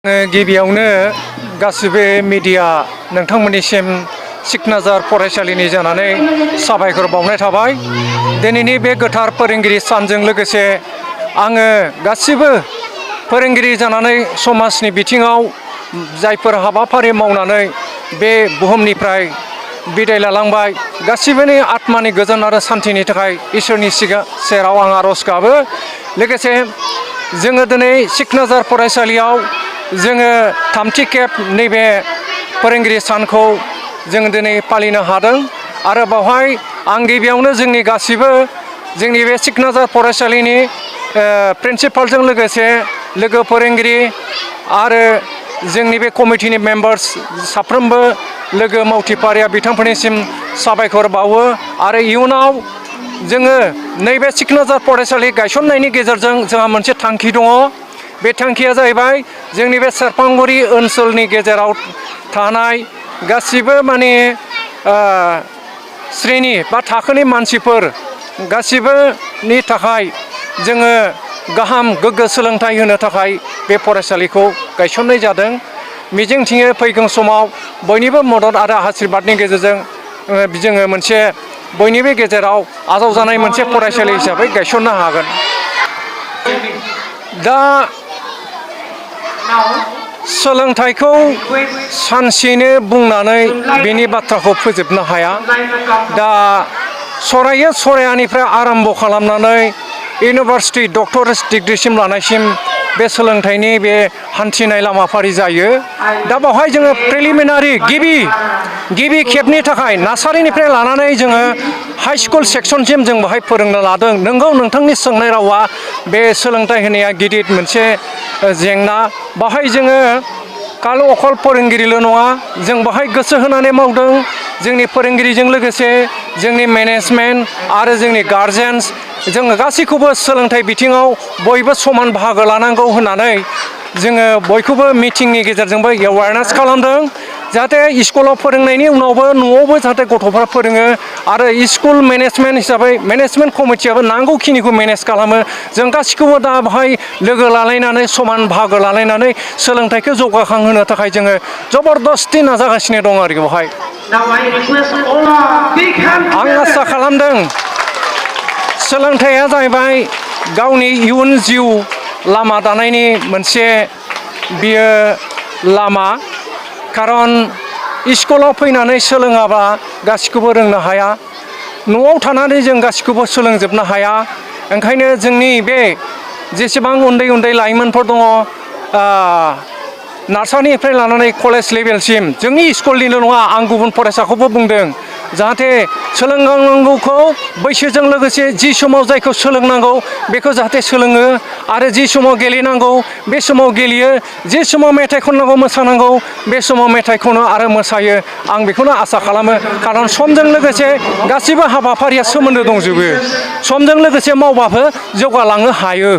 गिबियावनो गासिबो मिडिया नोंथांमोननिसिम सिकनाजार फरायसालिनि जानानै साबायखर बावनाय थाबाय। दिनैनि बे गोथार फोरोंगिरि सानजों लोगोसे आङो गासिबो फोरोंगिरि जानानै समाजनि बिथिङाव जायफोर हाबाफारि मावनानै बे बुहुमनिफ्राय बिदाय लालांबाय गासिबोनि आत्मानि गोजोन आरो सान्थिनि थाखाय इसोरनि सेराव आं आरज गाबो। लोगोसे जोङो दिनै सिकनाजार फरायसालियाव जोङो थामथि खेब नैबे फोरोंगिरि सानखौ जों दिनै फालिनो हादों आरो बावहाय आं गिबियावनो जोंनि गासिबो जोंनि बे सिकनाजार फरायसालिनि प्रिन्सिपालजों लोगोसे लोगो फोरोंगिरि आरो जोंनि बे कमिटिनि मेम्बार्स साफ्रोमबो लोगो मावथिफारिया बिथांमोननिसिम साबायखर बावो आरो इयुनाव जोङो नैबे सिकनाजार फरायसालि गायसननायनि गेजेरजों जोंहा मोनसे थांखि दङ। बे थांखिया जाहैबाय जोंनि बे सेरफांगुरि ओनसोलनि गेजेराव थानाय गासिबो माने श्रेणी बा थाखोनि मानसिफोर गासिबोनि थाखाय जोङो गाहाम गोग्गो सोलोंथाइ होनो थाखाय बे फरायसालिखौ गायसननाय जादों। मिजिंथिङो फैगौ समाव बयनिबो मदद आरो आशीर्बादनि गेजेरजों जोङो मोनसे बयनिबो गेजेराव आजावजानाय मोनसे फरायसालि हिसाबै गायसननो हागोन। दा सोलोंथाइखौ सानसेनो बुंनानै बेनि बाथ्राखौ फोजोबनो हाया। दा सरायानिफ्राय आरम्भ खालामनानै इउनिभार्सिटि डक्टरेट डिग्रिसिम लानायसिम बे सोलोंथाइनि बे हान्थिनाय लामाफारि जायो। दा बेवहाय जोङो प्रिलिमिनारि गिबि खेबनि थाखाय नार्सारिनिफ्राय लानानै जोङो हाइ स्कुल सेक्सनसिम जों बेवहाय फोरोंनो लादों। नोंगौ नोंथांनि सोंनाय रावा बे सोलोंथाइ होनाया गिदिर मोनसे जेंना। बाहाय जोङो अखल फोरोंगिरिल' नङा, जों बाहाय गोसो होनानै मावदों। जोंनि फोरोंगिरिजों लोगोसे जोंनि मेनेजमेन्ट आरो जोंनि गार्जेन्स जोङो गासैखौबो सोलोंथाइ बिथिङाव बयबो समान बाहागो लानांगौ होननानै जोङो बयखौबो मिटिंनि गेजेरजोंबो एवारनेस खालामदों। जाहाथे स्कुलाव फोरोंनायनि उनावबो न'आवबो जाहाथे गथ'फ्रा फोरोङो आरो स्कुल मेनेजमेन्ट हिसाबै मेनेजमेन्ट कमिटियाबो नांगौखिनिखौ मेनेज खालामो। जों गासिखौबो दा बाहाय लोगो लालायनानै समान बाहागो लालायनानै सोलोंथाइखौ जौगाखांहोनो थाखाय जोङो जबरदस्ति नाजागासिनो दं आरोखि बेवहाय। आं आसा खालामदों सोलोंथाइया जाहैबाय गावनि इयुन जिउ लामा दानायनि मोनसे बियो लामा। खारन स्कुलाव फैनानै सोलोङाबा गासिखौबो रोंनो हाया, न'आव थानानै जों गासिखौबो सोलोंजोबनो हाया। ओंखायनो जोंनि बे जेसेबां उन्दै उन्दै लाइमोनफोर दङ नार्सारिनिफ्राय लानानै कलेज लेभेलसिम जोंनि स्कुलनिल' नङा, आं गुबुन फरायसाखौबो बुंदों जाहाथे सोलोंनांगौखौ बैसोजों लोगोसे जि समाव जायखौ सोलोंनांगौ बेखौ जाहाथे सोलोङो आरो जि समाव गेलेनांगौ बे समाव गेलेयो, जि समाव मेथाइ खननांगौ मोसानांगौ बे समाव मेथाइ खनो आरो मोसायो। आं बेखौनो आसा खालामो। खारन समजों लोगोसे गासिबो हाबाफारिया सोमोन्दो दंजोबो, समजों लोगोसे मावबाबो जौगालांनो हायो।